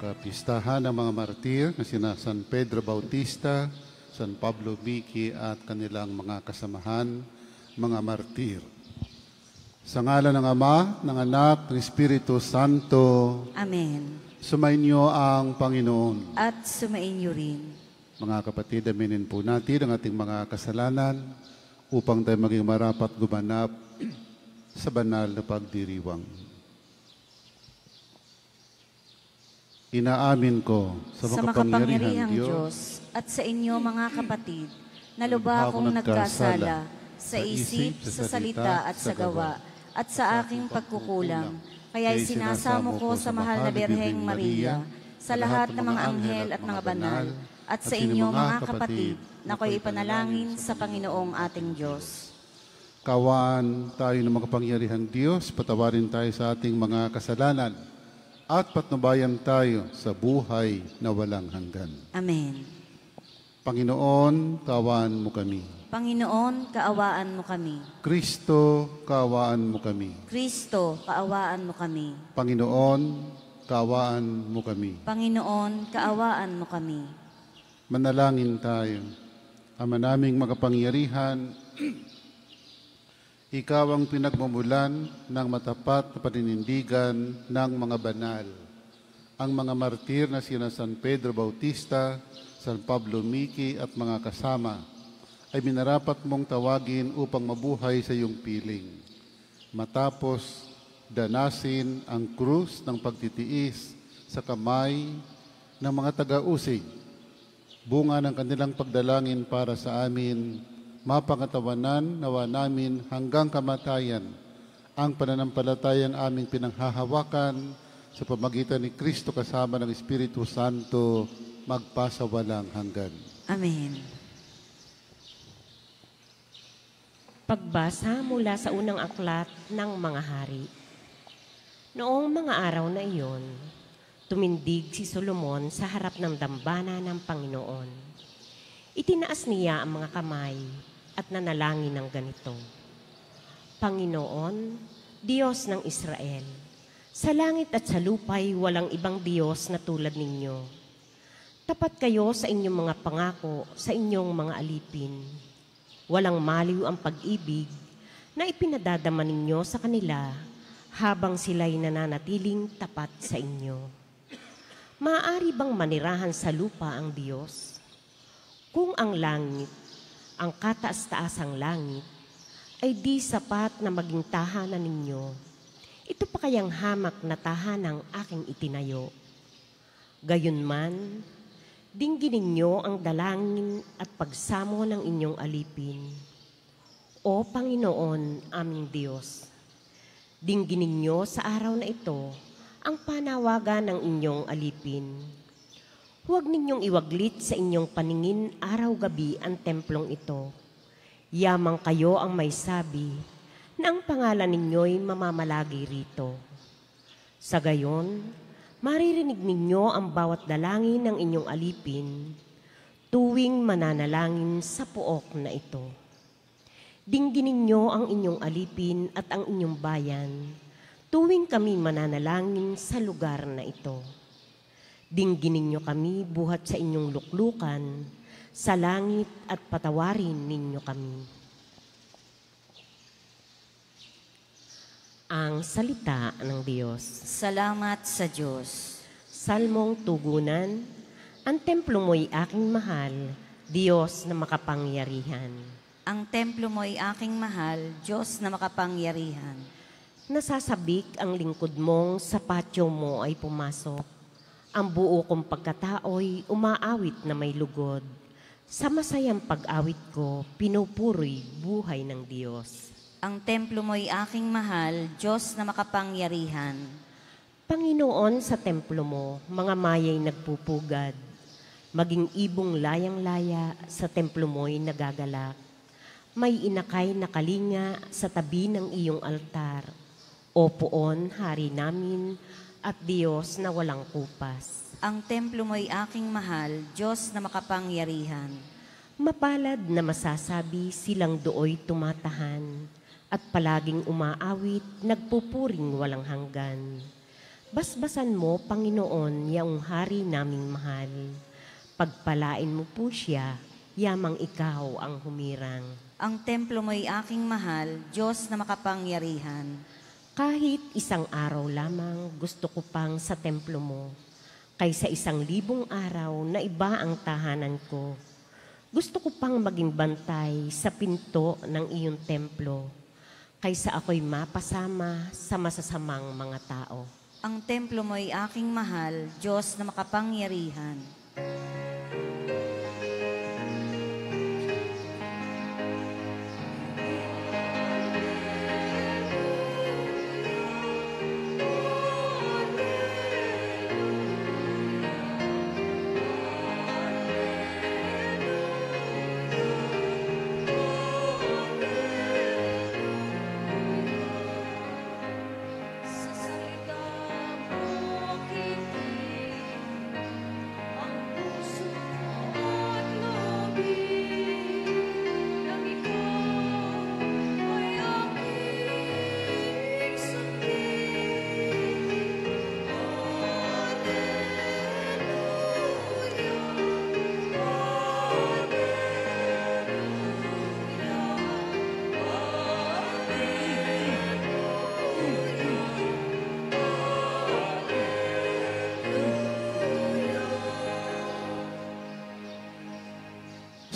kapistahan ng mga martir na sina San Pedro Bautista, San Pablo Miki at kanilang mga kasamahan, mga martir. Sa ngalan ng Ama, ng Anak, ng Espiritu Santo. Amen. Sumainyo ang Panginoon. At sumainyo rin. Mga kapatid, aminin po natin ang ating mga kasalanan upang tayo maging marapat gumanap sa banal na pagdiriwang. Inaamin ko sa makapangyarihang Diyos at sa inyo mga kapatid, na lubha akong nagkasala sa isip, sa salita at sa gawa, at sa aking pagkukulang. Kaya'y sinasamo ko sa mahal na Birheng Maria, sa lahat ng mga anghel at mga banal, at sa inyo mga kapatid, na ko'y ipanalangin sa Panginoong ating Diyos. Kawan tayo ng makapangyarihang Diyos, patawarin tayo sa ating mga kasalanan, at patnubayan tayo sa buhay na walang hanggan. Amen. Panginoon, kaawaan mo kami. Panginoon, kaawaan mo kami. Kristo, kaawaan mo kami. Kristo, kaawaan mo kami. Panginoon, kaawaan mo kami. Panginoon, kaawaan mo kami. Manalangin tayo. Ama naming makapangyarihan, Ikaw ang pinagmumulan ng matapat na paninindigan ng mga banal. Ang mga martir na sina San Pedro Bautista, San Pablo Miki at mga kasama ay minarapat mong tawagin upang mabuhay sa iyong piling. Matapos danasin ang krus ng pagtitiis sa kamay ng mga taga-usig, bunga ng kanilang pagdalangin para sa amin, mapangatawanan nawa namin hanggang kamatayan ang pananampalatayang aming pinanghahawakan sa pamagitan ni Kristo kasama ng Espiritu Santo magpasawalang hanggan. Amen. Pagbasa mula sa unang aklat ng mga hari. Noong mga araw na iyon, tumindig si Solomon sa harap ng dambana ng Panginoon. Itinaas niya ang mga kamay at nanalangin ng ganito: Panginoon, Diyos ng Israel, sa langit at sa lupa'y walang ibang Diyos na tulad ninyo. Tapat kayo sa inyong mga pangako, sa inyong mga alipin. Walang maliw ang pag-ibig na ipinadadama ninyo sa kanila habang sila'y nananatiling tapat sa inyo. Maaari bang manirahan sa lupa ang Diyos? Kung ang langit, ang kataas-taasang langit, ay di sapat na maging tahanan ninyo, ito pa kayang hamak na tahanang aking itinayo. Gayunman, dinggin ninyo ang dalangin at pagsamo ng inyong alipin. O Panginoon, aming Diyos, dinggin ninyo sa araw na ito ang panawagan ng inyong alipin. Huwag ninyong iwaglit sa inyong paningin araw-gabi ang templong ito. Yamang kayo ang may sabi na ang pangalan ninyo'y mamamalagi rito. Sa gayon, maririnig ninyo ang bawat dalangin ng inyong alipin tuwing mananalangin sa pook na ito. Dinggin ninyo ang inyong alipin at ang inyong bayan tuwing kami mananalangin sa lugar na ito. Dinggin ninyo kami buhat sa inyong luklukan sa langit at patawarin ninyo kami. Ang salita ng Diyos. Salamat sa Diyos. Salmong tugunan, ang templo mo'y aking mahal, Diyos na makapangyarihan. Ang templo mo'y aking mahal, Diyos na makapangyarihan. Nasasabik ang lingkod mong sa patio mo ay pumasok. Ang buo kong pagkatao'y umaawit na may lugod. Sa masayang pag-awit ko, pinupuri'y buhay ng Diyos. Ang templo mo'y aking mahal, Diyos na makapangyarihan. Panginoon, sa templo mo, mga maya'y nagpupugad. Maging ibong layang-laya sa templo mo'y nagagalak. May inakay na kalinga sa tabi ng iyong altar. O poon, hari namin, at Diyos na walang kupas. Ang templo mo'y aking mahal, Diyos na makapangyarihan. Mapalad na masasabi silang dooy tumatahan, at palaging umaawit, nagpupuring walang hanggan. Basbasan mo, Panginoon, yaong hari naming mahal. Pagpalain mo po siya, yamang ikaw ang humirang. Ang templo mo'y aking mahal, Diyos na makapangyarihan. Kahit isang araw lamang, gusto ko pang sa templo mo, kaysa 1,000 araw na iba ang tahanan ko. Gusto ko pang maging bantay sa pinto ng iyong templo, kaysa ako'y mapasama sa masasamang mga tao. Ang templo mo'y aking mahal, Diyos na makapangyarihan.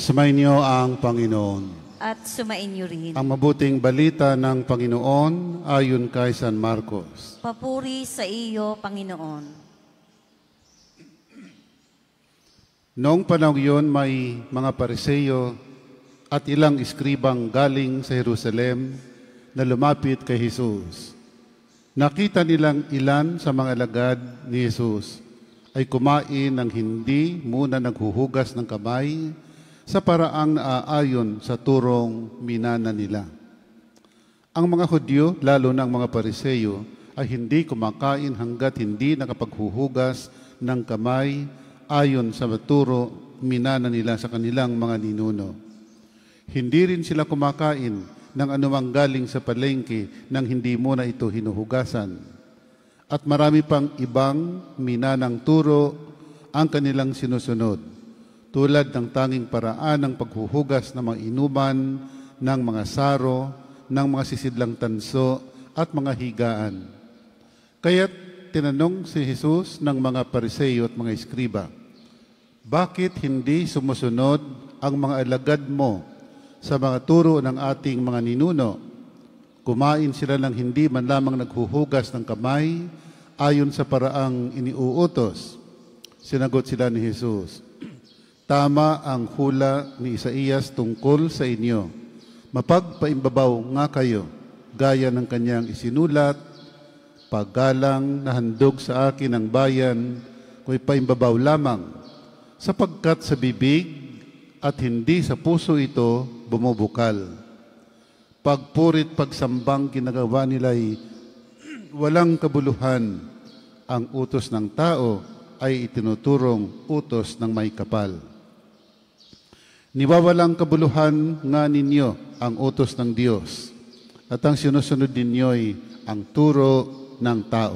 Sumainyo ang Panginoon. At sumainyo rin. Ang mabuting balita ng Panginoon ayon kay San Marcos. Papuri sa iyo, Panginoon. Noong panahon yun, may mga Pariseo at ilang iskribang galing sa Jerusalem na lumapit kay Jesus. Nakita nilang ilan sa mga alagad ni Jesus ay kumain ng hindi muna naghuhugas ng kamay sa paraang naaayon sa turong minana nila. Ang mga Hudyo, lalo na ang mga Pariseo, ay hindi kumakain hanggat hindi nakapaghuhugas ng kamay ayon sa turo minana nila sa kanilang mga ninuno. Hindi rin sila kumakain ng anumang galing sa palengke nang hindi muna ito hinuhugasan. At marami pang ibang minanang turo ang kanilang sinusunod, tulad ng tanging paraan ng paghuhugas ng mga inuman, ng mga saro, ng mga sisidlang tanso at mga higaan. Kaya't tinanong si Jesus ng mga Pariseo at mga Iskriba, bakit hindi sumusunod ang mga alagad mo sa mga turo ng ating mga ninuno? Kumain sila ng hindi man lamang naghuhugas ng kamay ayon sa paraang iniuutos. Sinagot sila ni Jesus, tama ang hula ni Isaías tungkol sa inyo. Mapagpaimbabaw nga kayo, gaya ng kanyang isinulat, paggalang na handog sa akin ang bayan, ko'y paimbabaw lamang, sapagkat sa bibig at hindi sa puso ito bumubukal. Pagpurit pagsambang ginagawa nila'y walang kabuluhan. Ang utos ng tao ay itinuturong utos ng may kapal. Niwawalang kabuluhan nga ninyo ang utos ng Diyos, at ang sinusunod ninyo'y ang turo ng tao.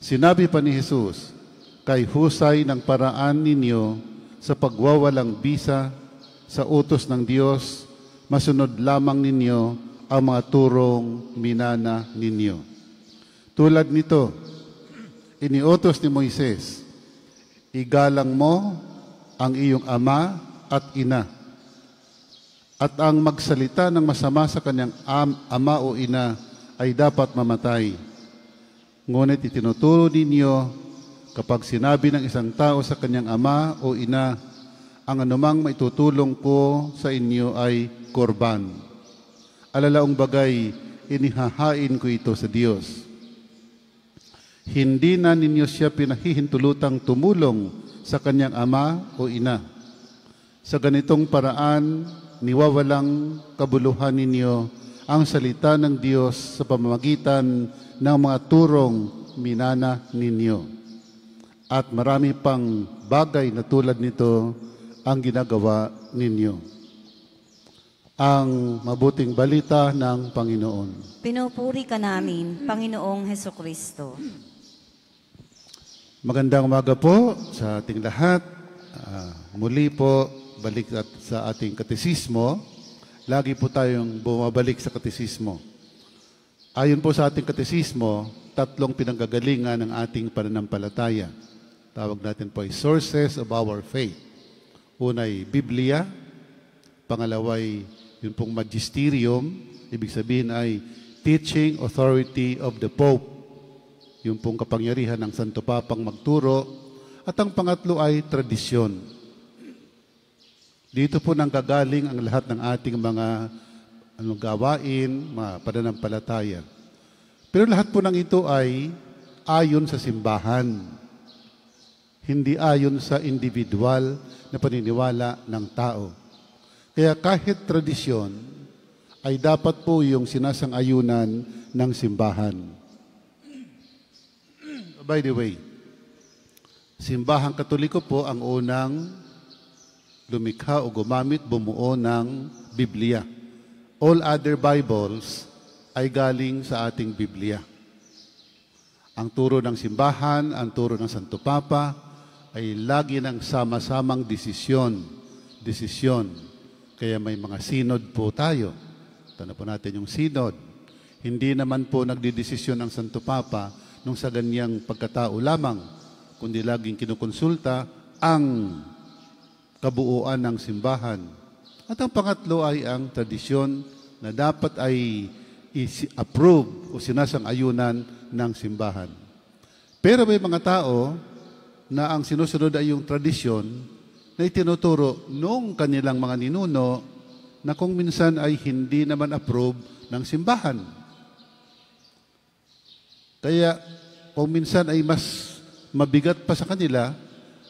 Sinabi pa ni Jesus, kay husay ng paraan ninyo sa pagwawalang bisa sa utos ng Diyos, masunod lamang ninyo ang mga turong minana ninyo. Tulad nito, iniutos ni Moises, igalang mo ang iyong ama at ina, at ang magsalita ng masama sa kanyang ama o ina ay dapat mamatay. Ngunit itinuturo ninyo, kapag sinabi ng isang tao sa kanyang ama o ina, ang anumang maitutulong ko sa inyo ay korban. Alalaong bagay, inihahain ko ito sa Diyos. Hindi na ninyo siya pinahihintulutang tumulong sa kanyang ama o ina. Sa ganitong paraan, niwawalang kabuluhan ninyo ang salita ng Diyos sa pamamagitan ng mga turong minana ninyo. At marami pang bagay na tulad nito ang ginagawa ninyo. Ang mabuting balita ng Panginoon. Pinupuri ka namin, Panginoong Hesukristo. Magandang umaga po sa ating lahat. Muli po, balik sa ating katesismo. Lagi po tayong bumabalik sa katesismo. Ayon po sa ating katesismo, 3 pinanggagalingan ng ating pananampalataya. Tawag natin po ay sources of our faith. Una ay Biblia, pangalawa ay yun pong magisterium, ibig sabihin ay teaching authority of the Pope, yung pong kapangyarihan ng Santo Papang magturo, at ang pangatlo ay tradisyon. Dito po nanggagaling ang lahat ng ating mga gawain, mga pananampalataya. Pero lahat po ng ito ay ayon sa simbahan, hindi ayon sa individual na paniniwala ng tao. Kaya kahit tradisyon, ay dapat po yung sinasang-ayunan ng simbahan. By the way, simbahang Katoliko po ang unang lumikha o bumuo ng Biblia. All other Bibles ay galing sa ating Biblia. Ang turo ng simbahan, ang turo ng Santo Papa, ay lagi ng sama-samang desisyon. Kaya may mga synod po tayo. Tanong po natin yung synod. Hindi naman po nagdidesisyon ang Santo Papa nung sa ganyang pagkatao lamang, kundi laging kinukonsulta ang kabuuan ng simbahan. At ang pangatlo ay ang tradisyon na dapat ay i-approve o sinasang-ayunan ng simbahan. Pero may mga tao na ang sinusunod ay yung tradisyon na itinuturo nung kanilang mga ninuno na kung minsan ay hindi naman approve ng simbahan. Kaya kung minsan ay mas mabigat pa sa kanila,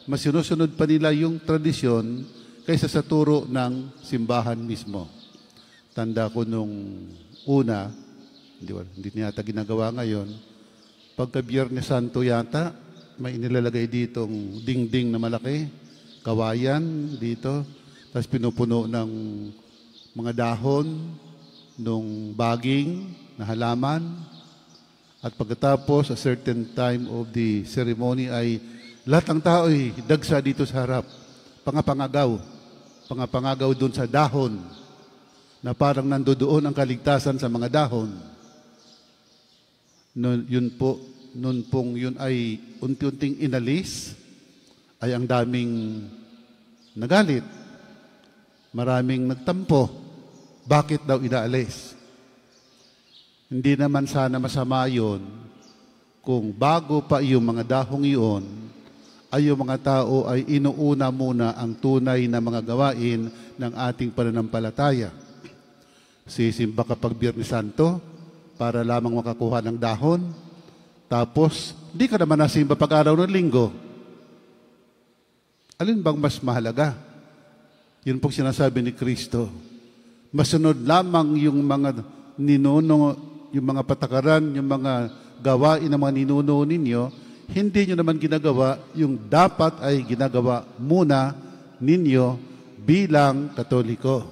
mas sinusunod pa nila yung tradisyon kaysa sa turo ng simbahan mismo. Tanda ko nung una, hindi niyata ginagawa ngayon, pagka Biyernes Santo yata, may inilalagay ditong dingding na malaki, kawayan dito, tapos pinupuno ng mga dahon, nung baging na halaman, at pagkatapos, a certain time of the ceremony ay lahat ng tao ay dagsa dito sa harap, pangapangagaw doon sa dahon, na parang nandoon ang kaligtasan sa mga dahon. Noon pong yun ay unti-unting inalis, ay ang daming nagalit. Maraming nagtampo. Bakit daw inaalis? Hindi naman sana masama yun kung bago pa yung mga dahong iyon, ay yung mga tao ay inuuna muna ang tunay na mga gawain ng ating pananampalataya. Sisimba kapag Biyernes Santo para lamang makakuha ng dahon. Tapos, di ka naman nasimba pag-araw ng linggo. Alin bang mas mahalaga? Yun pong sinasabi ni Kristo. Masunod lamang yung mga ninuno, yung mga patakaran, yung mga gawain ng mga ninuno ninyo, hindi nyo naman ginagawa yung dapat ay ginagawa muna ninyo bilang Katoliko.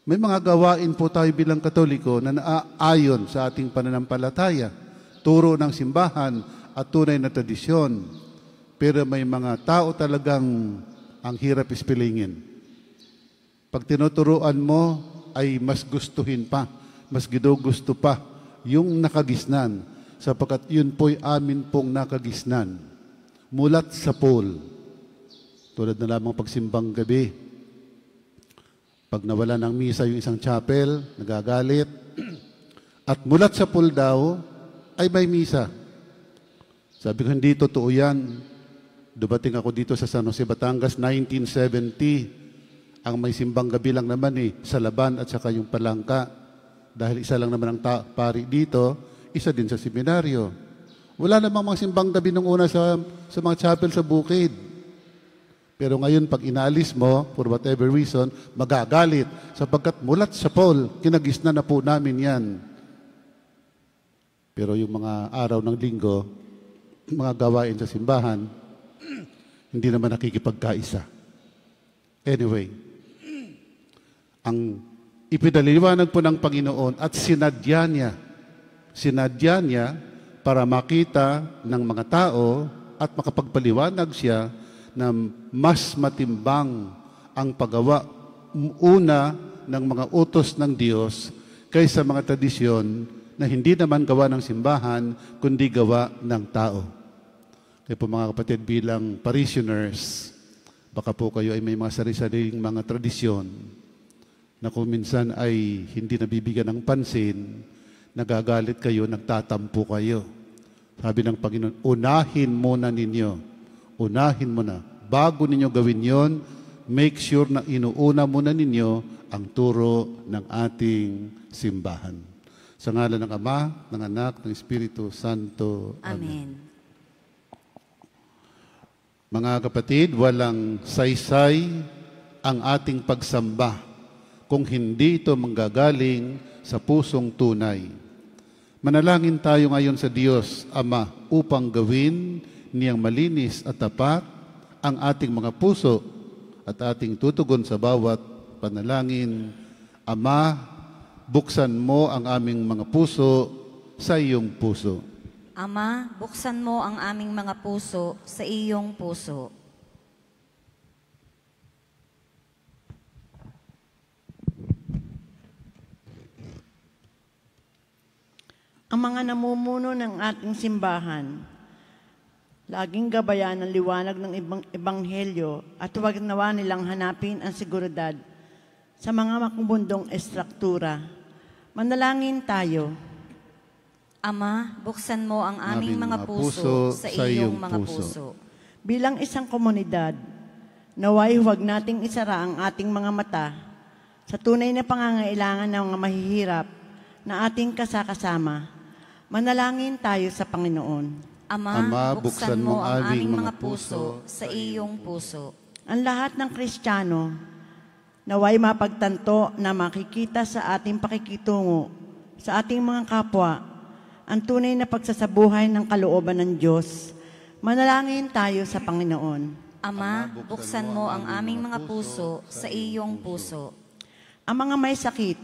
May mga gawain po tayo bilang Katoliko na naaayon sa ating pananampalataya, turo ng simbahan at tunay na tradisyon. Pero may mga tao talagang ang hirap ispilingin. Pag tinuturuan mo, ay mas gustuhin pa, mas ginugusto pa yung nakagisnan, sapagkat yun po'y amin pong nakagisnan. Mulat sa pool. Tulad na lamang pagsimbang gabi. Pag nawala ng misa yung isang chapel, nagagalit. At mulat sa pool daw, ay may misa. Sabi ko, hindi totoo yan. Dumating ako dito sa San Jose, Batangas, 1970. Ang may simbang gabi lang naman sa Laban at saka yung Palangka. Dahil isa lang naman ang pari dito, isa din sa seminaryo. Wala namang mga simbang gabi nung una sa mga chapel sa bukid. Pero ngayon, pag inaalis mo, for whatever reason, magagalit. Sapagkat mulat sa Paul, kinagisnan na po namin yan. Pero yung mga araw ng linggo, mga gawain sa simbahan, hindi naman nakikipagkaisa. Anyway, ang ipinaliliwanag po ng Panginoon at sinadya niya para makita ng mga tao at makapagpaliwanag siya na mas matimbang ang paggawa una ng mga utos ng Diyos kaysa mga tradisyon na hindi naman gawa ng simbahan, kundi gawa ng tao. Kaya po mga kapatid, bilang parishioners, baka po kayo ay may mga sarili-sariling mga tradisyon na kung minsan ay hindi nabibigyan ng pansin, nagagalit kayo, nagtatampo kayo. Sabi ng Panginoon, unahin muna ninyo. Unahin mo na. Bago ninyo gawin yon, make sure na inuuna muna ninyo ang turo ng ating simbahan. Sa ngalan ng Ama, ng Anak, ng Espiritu Santo. Amen. Mga kapatid, walang saysay ang ating pagsamba kung hindi ito manggagaling sa pusong tunay. Manalangin tayo ngayon sa Diyos, Ama, upang gawin niyang malinis at tapat ang ating mga puso at ating tutugon sa bawat panalangin. Ama, buksan mo ang aming mga puso sa iyong puso. Ama, buksan mo ang aming mga puso sa iyong puso. Ang mga namumuno ng ating simbahan, laging gabayan ng liwanag ng ebanghelyo at huwag nawa nilang hanapin ang seguridad sa mga makabundong estruktura. Manalangin tayo. Ama, buksan mo ang aming mga puso sa iyong mga puso. Bilang isang komunidad, naway huwag nating isara ang ating mga mata sa tunay na pangangailangan ng mga mahihirap na ating kasakasama. Manalangin tayo sa Panginoon. Ama, buksan mo ang aming mga puso sa iyong puso. Ang lahat ng Kristiyano, naway mapagtanto na makikita sa ating pakikitungo sa ating mga kapwa ang tunay na pagsasabuhay ng kalooban ng Diyos. Manalangin tayo sa Panginoon. Ama, buksan mo ang aming mga puso sa iyong puso. Ang mga may sakit,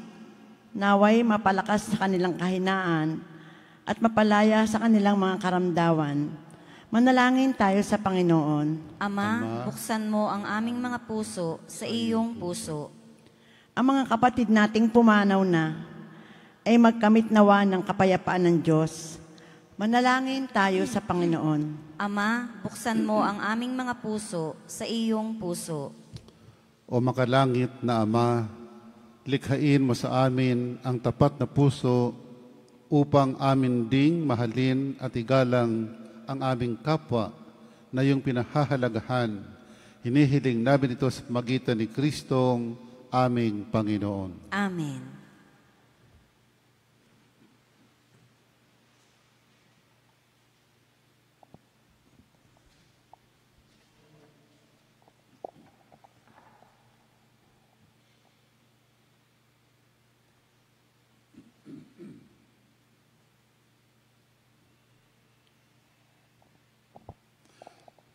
naway mapalakas sa kanilang kahinaan at mapalaya sa kanilang mga karamdaman. Manalangin tayo sa Panginoon. Ama, buksan mo ang aming mga puso sa iyong puso. Ang mga kapatid nating pumanaw na ay magkamit nawa ng kapayapaan ng Diyos. Manalangin tayo sa Panginoon. Ama, buksan mo ang aming mga puso sa iyong puso. O makalangit na Ama, likhain mo sa amin ang tapat na puso upang amin ding mahalin at igalang ang aming kapwa na iyong pinahahalagahan. Hinihiling namin ito sa magitan ni Kristong aming Panginoon. Amen.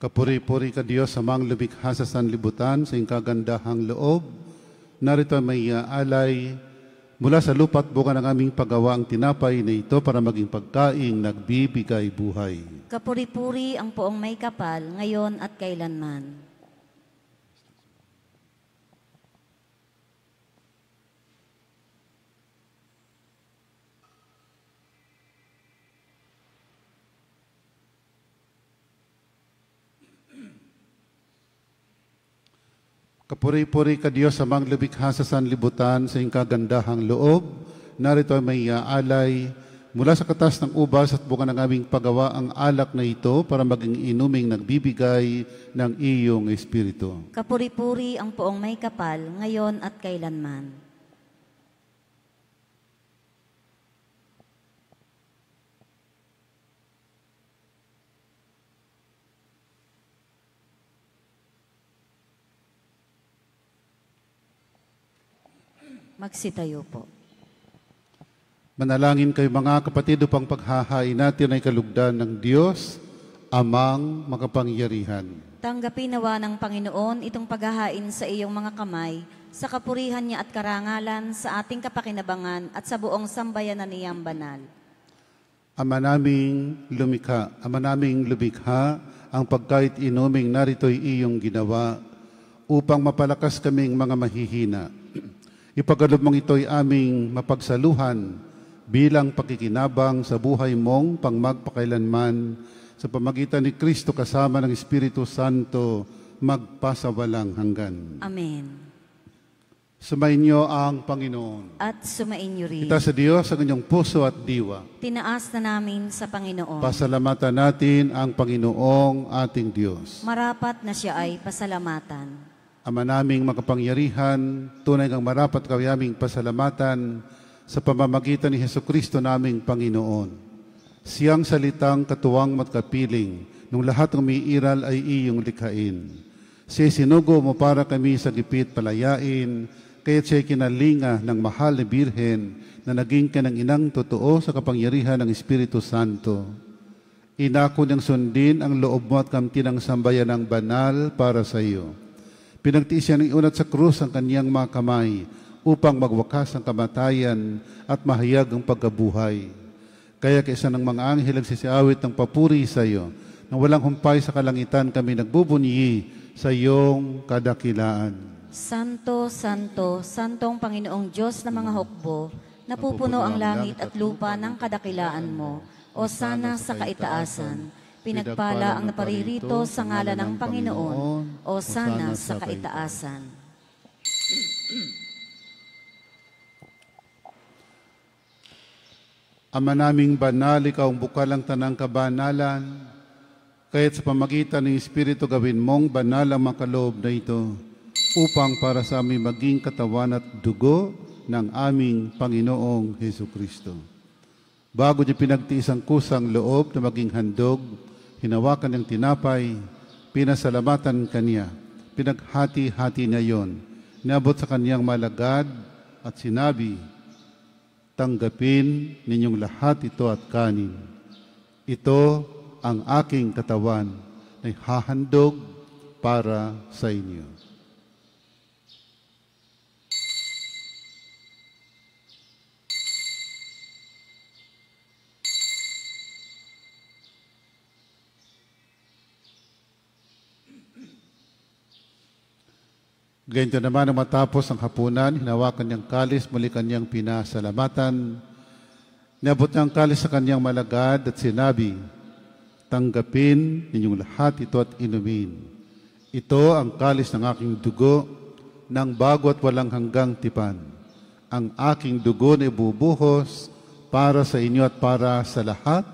Kapuri-puri ka Diyos, amang lumikha sa sanlibutan sa iyong kagandahang loob. Narito may alay mula sa lupa't bunga ng aming paggawa ang tinapay na ito para maging pagkaing nagbibigay buhay. Kapuri-puri ang poong may kapal, ngayon at kailanman. Kapuri-puri ka Diyos, amang lumikha sa sanlibutan sa iyong kagandahang loob. Narito may alay mula sa katas ng ubas at bunga ng aming paggawa ang alak na ito para maging inuming nagbibigay ng iyong Espiritu. Kapuri-puri ang poong may kapal, ngayon at kailanman. Magsitayo po. Manalangin kayo mga kapatid upang paghahain natin ay kalugdan ng Diyos, amang makapangyarihan. Tanggapin nawa ng Panginoon itong paghahain sa iyong mga kamay, sa kapurihan niya at karangalan, sa ating kapakinabangan at sa buong sambayanan niyang banal. Ama naming lumikha ang pagkait inuming narito'y iyong ginawa upang mapalakas kaming mga mahihina. Ipagkaloob mong ito'y aming mapagsaluhan bilang pakikinabang sa buhay mong pangmagpakailanman sa pamagitan ni Kristo kasama ng Espiritu Santo magpasawalang hanggan. Amen. Sumainyo ang Panginoon. At sumainyo rin. Ita sa Diyos ang inyong puso at diwa. Tinaas na namin sa Panginoon. Pasalamatan natin ang Panginoong ating Diyos. Marapat na siya ay pasalamatan. Ama naming makapangyarihan, tunay kang marapat kayaming pasalamatan sa pamamagitan ni Hesukristo naming Panginoon. Siyang salitang katuwang matkapiling, nung lahat ng umiiral ay iyong likhain. Siya sinugo mo para kami sa gipit palayain, kaya't siya'y kinalinga ng mahal na Birhen na naging kanang inang totoo sa kapangyarihan ng Espiritu Santo. Inako niyang sundin ang loob mo at kamtin ng sambayan ng banal para sa iyo. Pinagtiis siya ng iunat sa krus ang kaniyang mga kamay upang magwakas ang kamatayan at mahayag ang pagkabuhay. Kaya kaisa ng mga anghel ang sisiawit ng papuri sa iyo, nang walang humpay sa kalangitan kami nagbubunyi sa iyong kadakilaan. Santo, Santo, Santong Panginoong Diyos ng mga hukbo, napupuno ang langit at lupa ng kadakilaan mo, o sana sa kaitaasan. Pinagpala ang naparirito sa ngalan ng Panginoon, o sana sa kaitaasan. Ama naming banal, ikaw ang bukal ang tanang kabanalan, kaya't sa pamagitan ng Espiritu gawin mong banal ang makaloob na ito, upang para sa aming maging katawan at dugo ng aming Panginoong Hesukristo. Bago niya pinagtiis ang kusang loob na maging handog, hinawakan ng tinapay, pinasalamatan kaniya, pinaghati-hati niya yon, niabot sa kaniyang malagad at sinabi, tanggapin ninyong lahat ito at kanin. Ito ang aking katawan na hahandog para sa inyo. Ganito naman ang matapos ang hapunan, hinawakan niyang kalis, muli kanyang pinasalamatan. Niabot niya ang kalis sa kanyang malagad at sinabi, tanggapin ninyong lahat ito at inumin. Ito ang kalis ng aking dugo, ng bago at walang hanggang tipan. Ang aking dugo na ibubuhos para sa inyo at para sa lahat,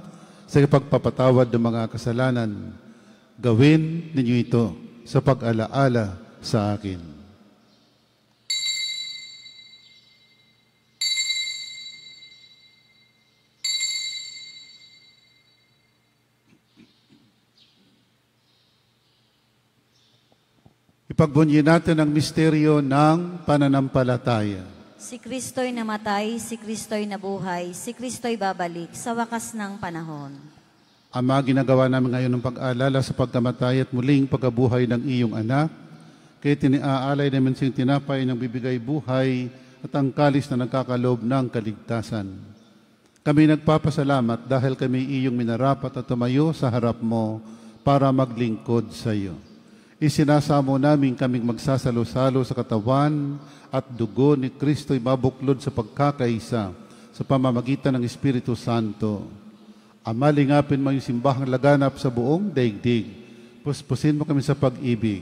sa ipagpapatawad ng mga kasalanan. Gawin ninyo ito sa pag-alaala sa akin. Ipagbunyi natin ang misteryo ng pananampalataya. Si Kristo'y namatay, si Kristo'y nabuhay, si Kristo'y babalik sa wakas ng panahon. Ama, ginagawa namin ngayon ng pag-aalala sa pagkamatay at muling pagkabuhay ng iyong anak. Kaya tiniaalay namin siyang tinapay ng bibigay buhay at ang kalis na nagkakaloob ng kaligtasan. Kami nagpapasalamat dahil kami iyong minarapat at tumayo sa harap mo para maglingkod sa iyo. Isinasamo namin kaming magsasalo-salo sa katawan at dugo ni Kristo'y mabuklod sa pagkakaisa sa pamamagitan ng Espiritu Santo. Ama, lingapin mo yung simbahang laganap sa buong daigdig. Puspusin mo kami sa pag-ibig.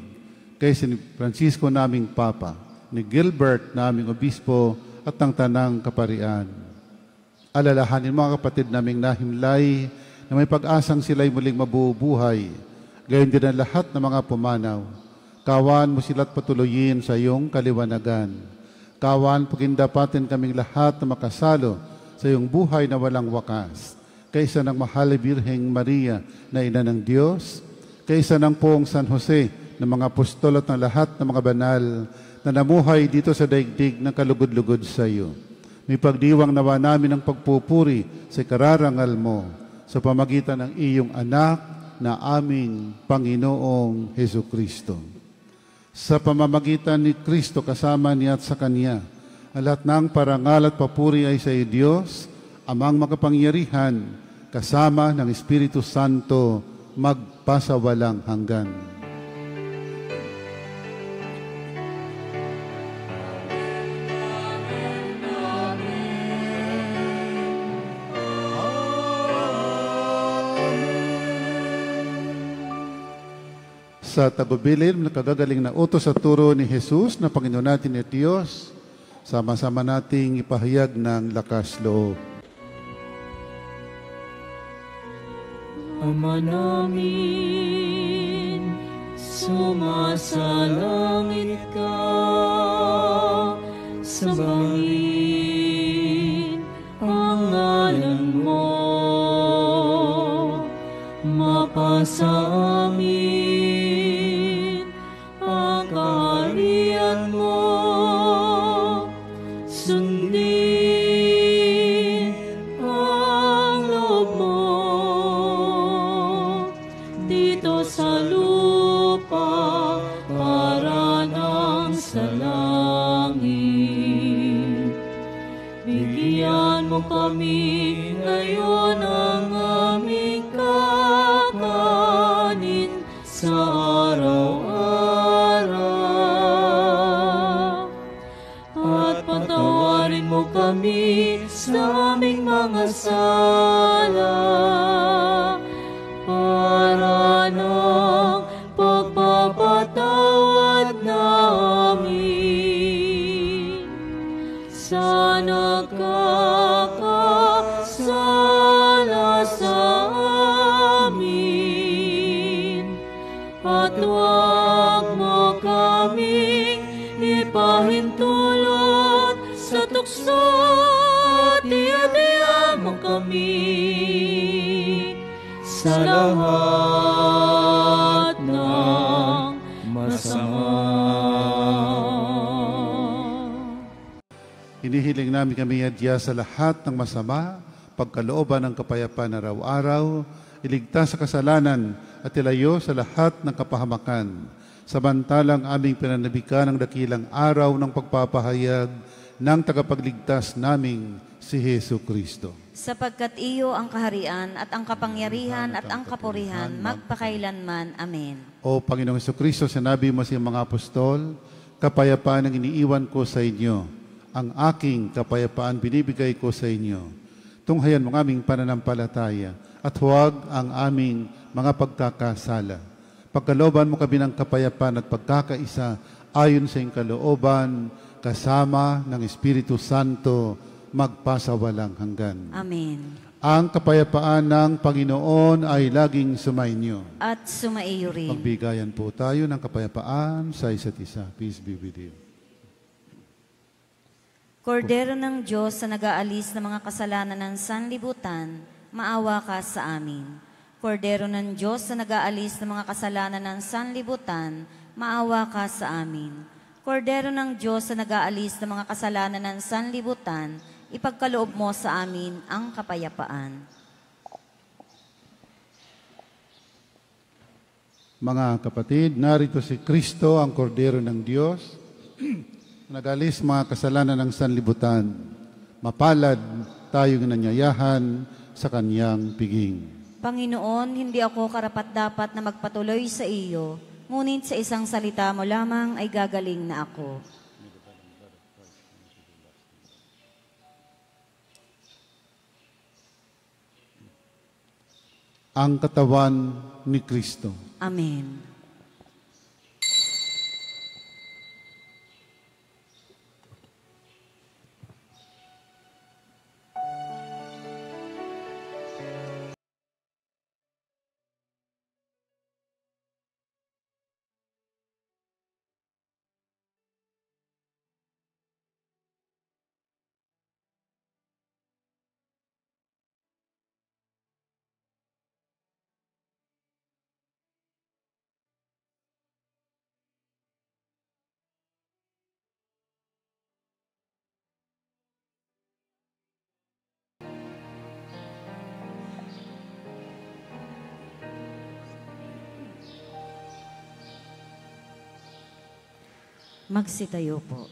Kay si Francisco naming Papa, ni Gilbert naming Obispo at ng Tanang Kaparian. Alalahanin mga kapatid naming nahimlay na may pag-asang sila'y muling mabubuhay. Gayon din ang lahat ng mga pumanaw. Kawan mo sila't patuloyin sa iyong kaliwanagan. Kawan, pagindapatin kaming lahat na makasalo sa iyong buhay na walang wakas. Kaysa ng mahal na Birheng Maria na ina ng Diyos, kaysa ng poong San Jose ng mga apostol at ng lahat ng mga banal na namuhay dito sa daigdig ng kalugod-lugod sa iyo. May pagdiwang nawa namin ang pagpupuri sa kararangal mo sa pamagitan ng iyong anak na aming Panginoong Hesukristo. Sa pamamagitan ni Kristo kasama niya at sa Kanya, ang lahat ng parangal at papuri ay sa iyo, Diyos, Amang makapangyarihan, kasama ng Espiritu Santo, magpatuloy magpasawalang hanggan. Sa tagubilin, nakagagaling na utos sa turo ni Jesus na Panginoon natin at Diyos, sama-sama nating ipahayag ng lakas loob. Ama namin, sumasalangit ka, sambahin ang ngalan mo, mapasa amin ang kaharian mo, sundin ang loob mo dito sa lupa para nang sa langit. Bigyan mo kami ngayon ang aming kakanin sa araw-araw. At patawarin mo kami sa aming mga sala para ng pagpapatawad namin sa nagkakasala sa amin. At huwag mo kaming ipahintulot sa tukso at iadya mo kami sa lahat ng masama. Hinihiling namin kami adya sa lahat ng masama, pagkalooban ng kapayapaan araw-araw, iligtas sa kasalanan at ilayo sa lahat ng kapahamakan. Samantalang aming pinanabikan ng dakilang araw ng pagpapahayag ng tagapagligtas naming si Hesu Kristo. Sapagkat iyo ang kaharian at ang kapangyarihan at ang kapurihan magpakailanman. Amen. O Panginoong Jesucristo, sinabi mo sa iyong mga apostol, kapayapaan ang iniiwan ko sa inyo. Ang aking kapayapaan binibigay ko sa inyo. Tunghayan mo ang aming pananampalataya at huwag ang aming mga pagkakasala. Pagkalooban mo kami ng kapayapaan at pagkakaisa ayon sa iyong kalooban, kasama ng Espiritu Santo, magpasawalang hanggan. Amen. Ang kapayapaan ng Panginoon ay laging sumainyo. At sumaiyo rin. Magbigayan po tayo ng kapayapaan sa isa't isa. Peace be with you. Kordero ng Diyos na nag-aalis ng mga kasalanan ng sanlibutan, maawa ka sa amin. Kordero ng Diyos na nag-aalis ng mga kasalanan ng sanlibutan, maawa ka sa amin. Kordero ng Diyos na nag-aalis ng mga kasalanan ng sanlibutan, ipagkaloob mo sa amin ang kapayapaan. Mga kapatid, narito si Kristo, ang Kordero ng Diyos, nag-alis mga kasalanan ng sanlibutan. Mapalad tayong nanyayahan sa kanyang piging. Panginoon, hindi ako karapat-dapat na magpatuloy sa iyo, ngunit sa isang salita mo lamang ay gagaling na ako. Ang katawan ni Kristo. Amen. Magsitayo po.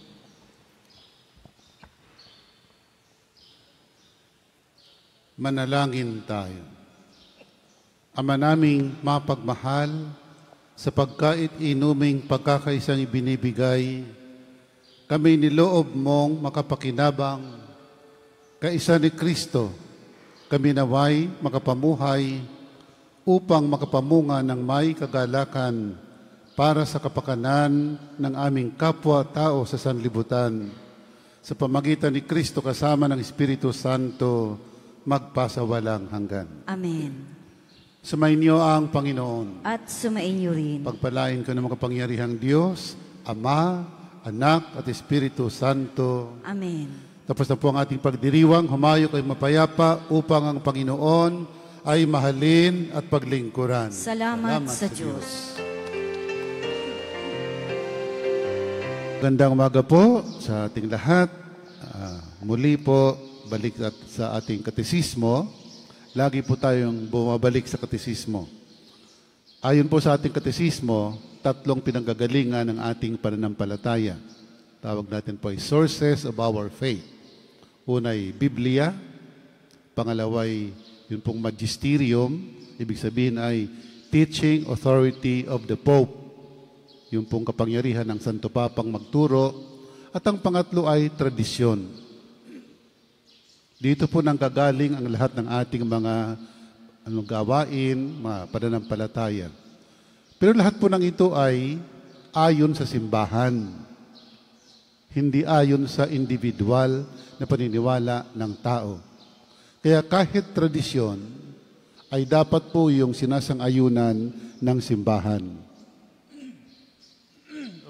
Manalangin tayo. Ama naming mapagmahal, sa pagkait inuming pagkakaisang ibinibigay, kami niloob mong makapakinabang kaisa ni Kristo, kami naway makapamuhay upang makapamunga ng may kagalakan para sa kapakanan ng aming kapwa-tao sa sanlibutan. Sa pamagitan ni Kristo kasama ng Espiritu Santo, magpasawalang hanggan. Amen. Sumainyo ang Panginoon. At sumainyo rin. Pagpalain ko ng makapangyarihang Diyos, Ama, Anak, at Espiritu Santo. Amen. Tapos na po ang ating pagdiriwang, humayo kayo mapayapa upang ang Panginoon ay mahalin at paglingkuran. Salamat sa Diyos. Gandang umaga po sa ating lahat. Muli po, balik sa ating katesismo. Lagi po tayong bumabalik sa katesismo. Ayon po sa ating katesismo, 3 pinanggagalingan ng ating pananampalataya. Tawag natin po ay sources of our faith. Una ay Biblia, pangalawa ay yun pong magisterium, ibig sabihin ay teaching authority of the Pope, yung pong kapangyarihan ng Santo Papang magturo, at ang pangatlo ay tradisyon. Dito po nang gagaling ang lahat ng ating mga gawain, mga pananampalataya. Pero lahat po ng ito ay ayon sa simbahan, hindi ayon sa individual na paniniwala ng tao. Kaya kahit tradisyon, ay dapat po yung sinasang-ayunan ng simbahan.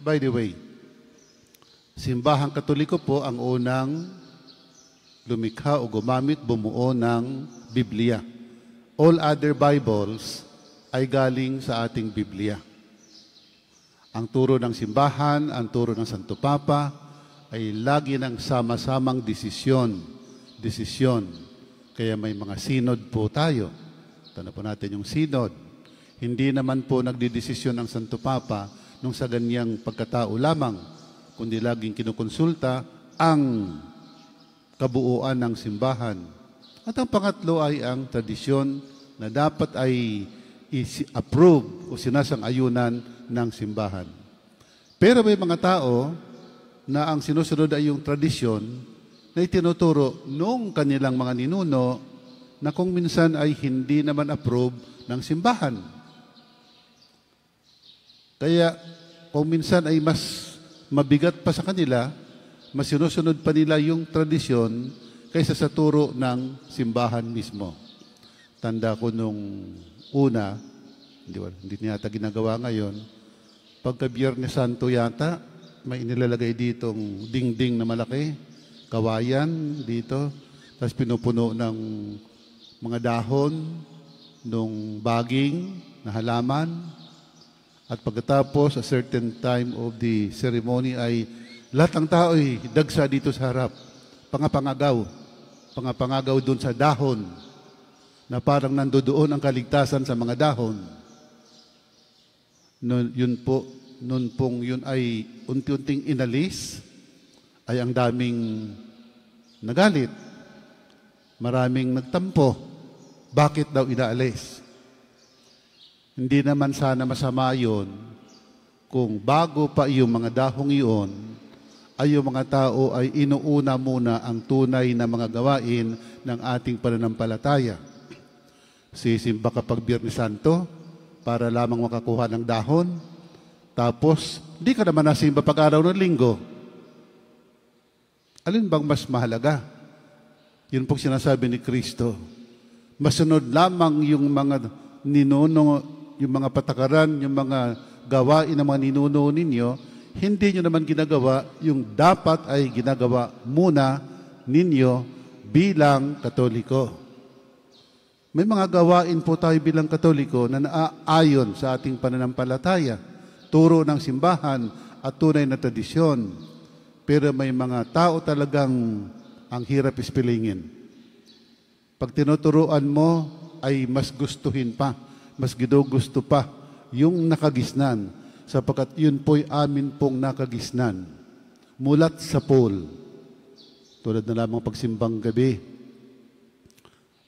By the way, simbahang Katoliko po ang unang lumikha o gumamit, bumuo ng Biblia. All other Bibles ay galing sa ating Biblia. Ang turo ng simbahan, ang turo ng Santo Papa ay lagi ng sama-samang desisyon. Kaya may mga synod po tayo. Tanda po natin yung synod. Hindi naman po nagdidesisyon ng Santo Papa nung sa ganyang pagkatao lamang, kundi laging kinukonsulta ang kabuuan ng simbahan. At ang pangatlo ay ang tradisyon na dapat ay approve o sinasang-ayunan ng simbahan. Pero may mga tao na ang sinusunod ay yung tradisyon na itinuturo nung kanilang mga ninuno na kung minsan ay hindi naman approve ng simbahan. Kaya kung minsan ay mas mabigat pa sa kanila, mas sinusunod pa nila yung tradisyon kaysa sa turo ng simbahan mismo. Tanda ko nung una, hindi yata ginagawa ngayon, pagka Biyernes Santo yata, may inilalagay ditong dingding na malaki, kawayan dito, tapos pinupuno ng mga dahon, nung baging na halaman, at pagkatapos, a certain time of the ceremony ay lahat ng tao ay dagsa dito sa harap. Pangapangagaw doon sa dahon na parang nandoon ang kaligtasan sa mga dahon. Noon pong yun ay unti-unting inalis, ay ang daming nagalit. Maraming nagtampo. Bakit daw inaalis? Hindi naman sana masama yun kung bago pa yung mga dahong iyon, ay yung mga tao ay inuuna muna ang tunay na mga gawain ng ating pananampalataya. Sisimba kapag Biyernes Santo para lamang makakuha ng dahon, tapos di ka naman nasimba pag araw ng linggo. Alin bang mas mahalaga? Yun pong sinasabi ni Kristo. Masunod lamang yung mga ninuno, yung mga patakaran, yung mga gawain ng mga ninuno ninyo, hindi nyo naman ginagawa yung dapat ay ginagawa muna ninyo bilang Katoliko. May mga gawain po tayo bilang Katoliko na naaayon sa ating pananampalataya, turo ng simbahan at tunay na tradisyon. Pero may mga tao talagang ang hirap ispilingin. Pag tinuturuan mo ay mas gustuhin pa, mas ginugusto pa yung nakagisnan, sapagkat yun po'y amin pong nakagisnan. Mulat sa pool. Tulad na lamang pagsimbang gabi.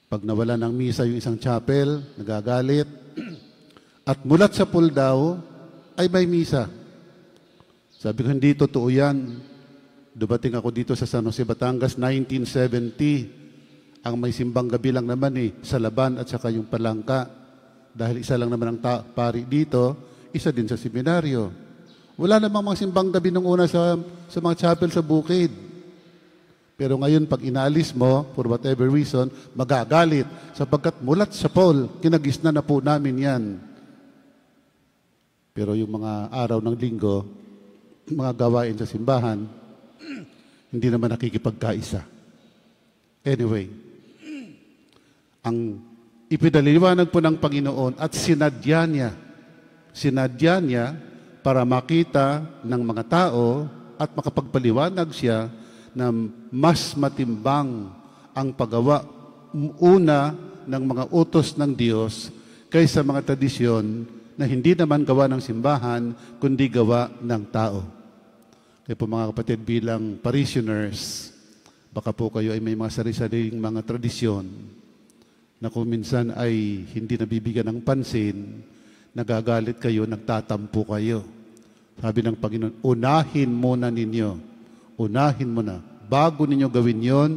Pag nawala ng misa yung isang chapel, nagagalit. At mulat sa pool daw, ay may misa. Sabi ko, hindi totoo yan. Dumating ako dito sa San Jose, Batangas, 1970. Ang may simbang gabi lang naman sa Laban at saka yung Palangka. Dahil isa lang naman ang pari dito, isa din sa seminaryo. Wala namang mga simbang gabi nung una sa mga chapel sa bukid. Pero ngayon, pag inaalis mo, for whatever reason, magagalit. Sapagkat mulat sa pool, kinagisna na po namin yan. Pero yung mga araw ng linggo, mga gawain sa simbahan, hindi naman nakikipagkaisa. Anyway, ang ipinaliliwanag po ng Panginoon at sinadya niya para makita ng mga tao at makapagpaliwanag siya na mas matimbang ang paggawa una ng mga utos ng Diyos kaysa mga tradisyon na hindi naman gawa ng simbahan, kundi gawa ng tao. Kaya po mga kapatid, bilang parishioners, baka po kayo ay may mga sarili-sariling mga tradisyon na kung minsan ay hindi nabibigyan ng pansin, nagagalit kayo, nagtatampo kayo. Sabi ng Panginoon, unahin muna ninyo. Unahin mo na. Bago ninyo gawin yon,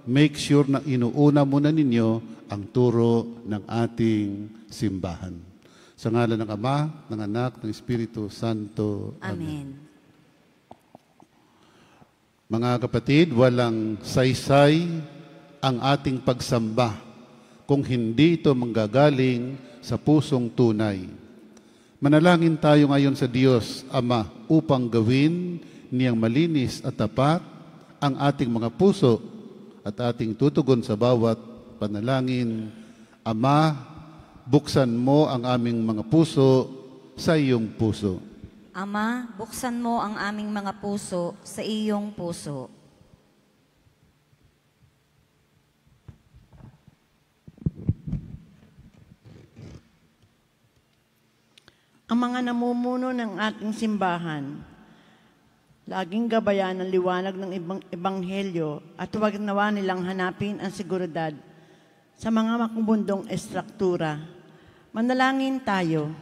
make sure na inuuna muna ninyo ang turo ng ating simbahan. Sa ngalan ng Ama, ng Anak, ng Espiritu Santo. Amen. Mga kapatid, walang saysay ang ating pagsamba kung hindi ito manggagaling sa pusong tunay. Manalangin tayo ngayon sa Diyos, Ama, upang gawin niyang malinis at tapat ang ating mga puso at ating tutugon sa bawat panalangin. Ama, buksan mo ang aming mga puso sa iyong puso. Ama, buksan mo ang aming mga puso sa iyong puso. Ang mga namumuno ng ating simbahan, laging gabayan ng liwanag ng ebanghelyo at huwag nawa nilang hanapin ang seguridad sa mga makubundong estruktura. Manalangin tayo.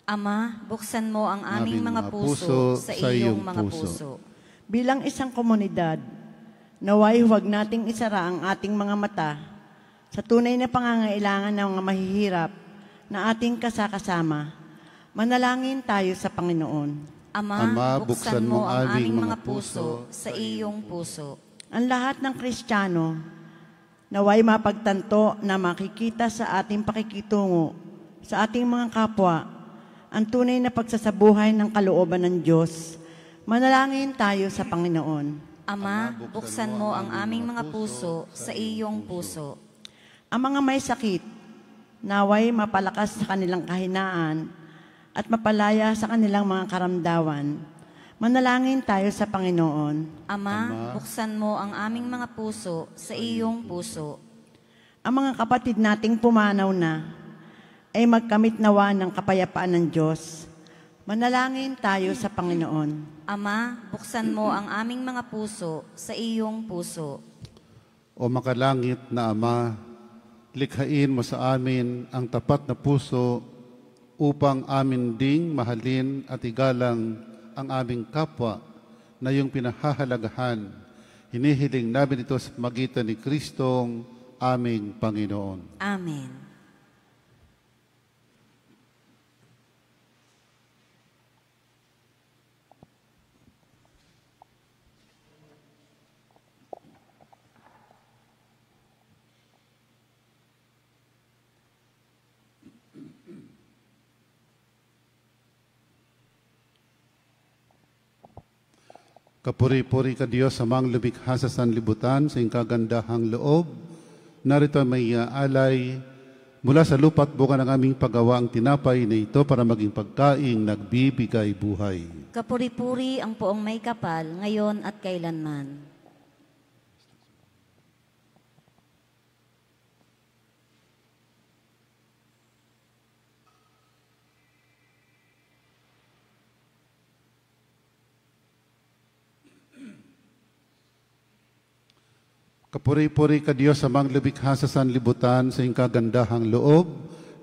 Ama, buksan mo ang aming mga puso sa iyong mga puso. Bilang isang komunidad, naway huwag nating isara ang ating mga mata sa tunay na pangangailangan ng mga mahihirap na ating kasakasama. Manalangin tayo sa Panginoon. Ama, buksan mo ang aming mga puso sa iyong puso. Ang lahat ng Kristiyano, naway mapagtanto na makikita sa ating pakikitungo sa ating mga kapwa ang tunay na pagsasabuhay ng kalooban ng Diyos. Manalangin tayo sa Panginoon. Ama, buksan mo ang aming mga puso sa iyong puso. Ang mga may sakit, naway mapalakas sa kanilang kahinaan at mapalaya sa kanilang mga karamdaman. Manalangin tayo sa Panginoon. Ama, buksan mo ang aming mga puso sa iyong puso. Ang mga kapatid nating pumanaw na ay magkamit nawa ng kapayapaan ng Diyos. Manalangin tayo sa Panginoon. Ama, buksan mo ang aming mga puso sa iyong puso. O makalangit na Ama, likhain mo sa amin ang tapat na puso upang amin ding mahalin at igalang ang aming kapwa na iyong pinahahalagahan. Hinihiling namin ito sa magitan ni Kristong aming Panginoon. Amen. Kapuri-puri ka Diyos sa mga lumikha sa sanlibutan, sa iyong kagandahang loob. Narito may alay mula sa lupa at bunga ng aming paggawa ang tinapay na ito para maging pagkaing nagbibigay buhay. Kapuri-puri ang poong may kapal, ngayon at kailanman. Kapuri-puri ka Diyos amang lumikha sa sanlibutan sa iyong kagandahang loob.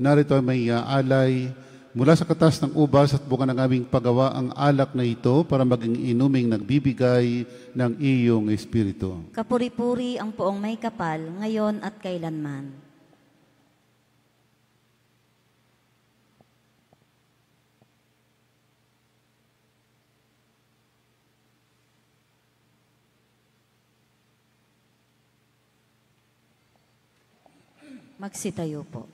Narito ay may alay mula sa katas ng ubas at bunga ng aming paggawa ang alak na ito para maging inuming nagbibigay ng iyong Espiritu. Kapuri-puri ang poong may kapal, ngayon at kailanman. Magsitayo po.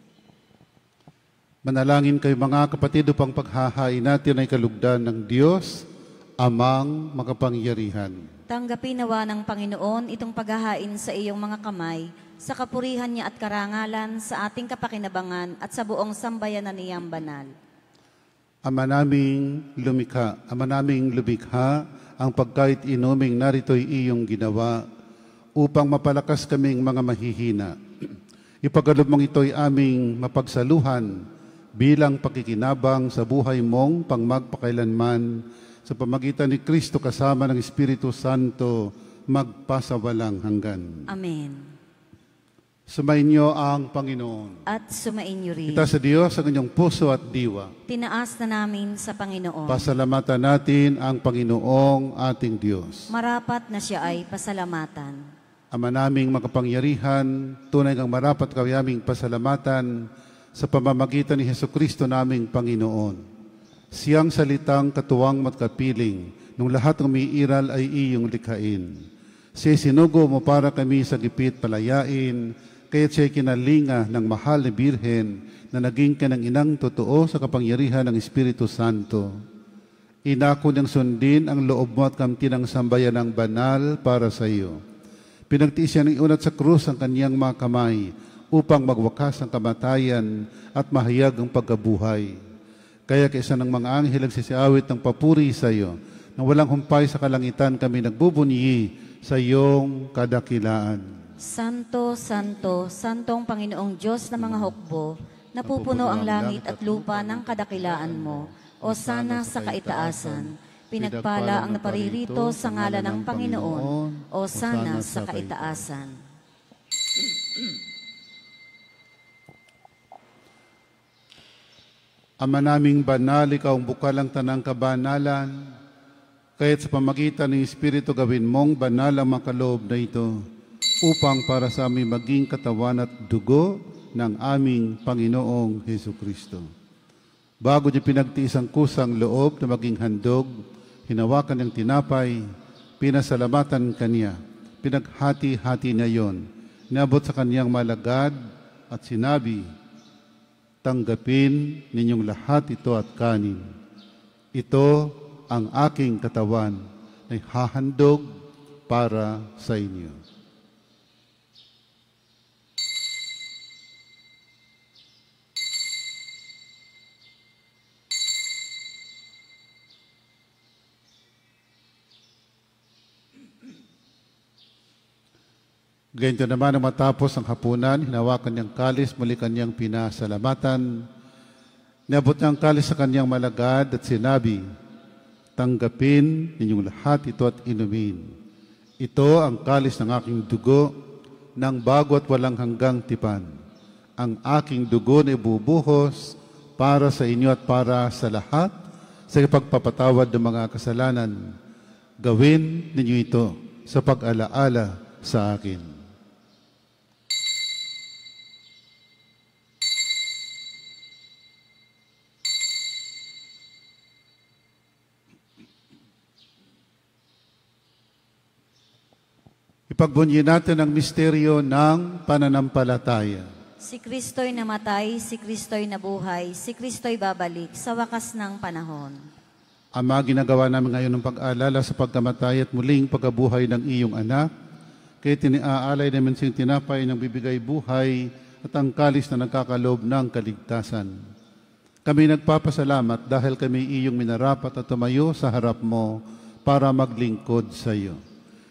Manalangin kayo mga kapatid upang paghahain natin ay kalugdan ng Diyos, Amang makapangyarihan. Tanggapin nawa ng Panginoon itong paghahain sa iyong mga kamay, sa kapurihan niya at karangalan, sa ating kapakinabangan at sa buong sambayanan niyang banal. Ama naming lumikha, ang pagkait inuming narito'y iyong ginawa upang mapalakas kaming mga mahihina. Ipagalob mong ito'y aming mapagsaluhan bilang pakikinabang sa buhay mong pangmagpakailanman sa pamagitan ni Kristo kasama ng Espiritu Santo magpasawalang hanggan. Amen. Sumainyo ang Panginoon. At sumainyo rin. Itaas sa Diyos ang inyong puso at diwa. Tinaas na namin sa Panginoon. Pasalamatan natin ang Panginoong ating Diyos. Marapat na siya ay pasalamatan. Ama naming makapangyarihan, tunay kang marapat kami aming pasalamatan sa pamamagitan ni Hesukristo naming Panginoon. Siyang salitang katuwang matkapiling, nung lahat ng umiiral ay iyong likhain. Siya sinugo mo para kami sa gipit palayain, kaya't siya'y kinalinga ng mahal na Birhen na naging kanang inang totoo sa kapangyarihan ng Espiritu Santo. Inako niyang sundin ang loob mo at kamti ng sambayan ng banal para sa iyo. Pinagtiis siya ng unat sa krus ang kaniyang mga kamay upang magwakas ang kamatayan at mahayag ang pagkabuhay. Kaya kaysa ng mga anghel ang sisiawit ng papuri sa iyo, nang walang humpay sa kalangitan kami nagbubunyi sa iyong kadakilaan. Santo, Santo, Santong Panginoong Diyos ng mga hukbo, napupuno ang langit at lupa ng kadakilaan mo, o sana sa kaitaasan. Pinagpala ang naparirito sa ngalan ng Panginoon, o sana sa kaitaasan. Ama naming banal, ikaw ang bukal ang tanang kabanalan, kaya't sa pamagitan ng Espiritu gawin mong banal ang makaloob na ito, upang para sa aming maging katawan at dugo ng aming Panginoong Hesukristo. Bago niya pinagtiis ang kusang loob na maging handog, hinawakan ng tinapay, pinasalamatan kaniya, pinaghati-hati na yon, niabot sa kaniyang malagad at sinabi, tanggapin ninyong lahat ito at kanin. Ito ang aking katawan na hahandog para sa inyo. Ganito naman ang matapos ang hapunan, hinawakan niyang kalis, muli kanyang pinasalamatan. Niabot niya ang kalis sa kanyang malagad at sinabi, tanggapin ninyong lahat ito at inumin. Ito ang kalis ng aking dugo, ng bago at walang hanggang tipan. Ang aking dugo na ibubuhos para sa inyo at para sa lahat, sa ipagpapatawad ng mga kasalanan. Gawin ninyo ito sa pag-alaala sa akin. Ipagbunyi natin ang misteryo ng pananampalataya. Si Kristo'y namatay, si Kristo'y nabuhay, si Kristo'y babalik sa wakas ng panahon. Ama, ginagawa namin ngayon ng pag-aalala sa pagkamatay at muling pagkabuhay ng iyong anak. Kaya tiniaalay namin siyang tinapay ng bibigay buhay at ang kalis na nagkakalob ng kaligtasan. Kami nagpapasalamat dahil kami iyong minarapat at tumayo sa harap mo para maglingkod sa iyo.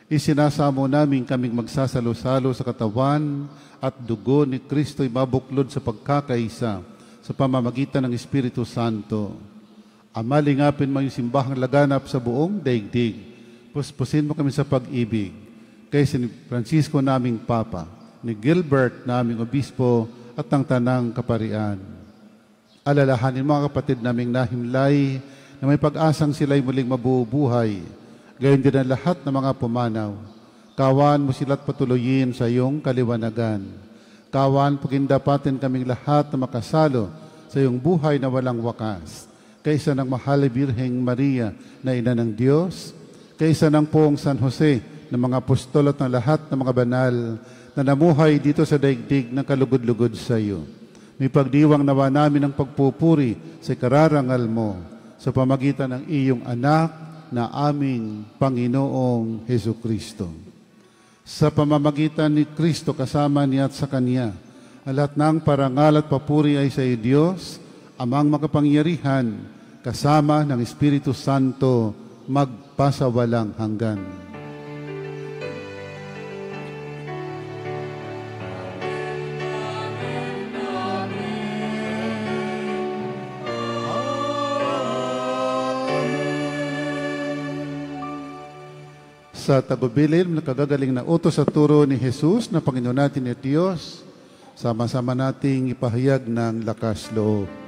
Isinasamo namin kaming magsasalo-salo sa katawan at dugo ni Kristo'y mabuklod sa pagkakaisa sa pamamagitan ng Espiritu Santo. Ama, lingapin mo yung simbahang laganap sa buong daigdig. Puspusin mo kami sa pag-ibig. kay si Francisco naming Papa, ni Gilbert naming Obispo at ng Tanang Kaparian. Alalahanin mga kapatid naming nahimlay na may pag-asang sila'y muling mabubuhay, gayon din ang lahat ng mga pumanaw. Kawan mo sila't patuloyin sa iyong kaliwanagan. Kawan, pagindapatin kaming lahat na makasalo sa iyong buhay na walang wakas. Kaysa ng mahal na Birheng Maria na Ina ng Diyos, kaysa ng Poong San Jose, ng mga apostol at ng lahat ng mga banal na namuhay dito sa daigdig ng kalugod-lugod sa iyo. May pagdiwang nawa namin ng pagpupuri sa kararangal mo sa pamagitan ng iyong anak na aming Panginoong Hesukristo. Sa pamamagitan ni Kristo kasama niya at sa Kanya, ang lahat ng parangal at papuri ay sa iyo, Diyos, Amang makapangyarihan, kasama ng Espiritu Santo, magpasawalang hanggan. Sa tagubilin, nakagagaling na utos at turo ni Jesus na Panginoon natin at Diyos, sama-sama nating ipahayag ng lakas loob.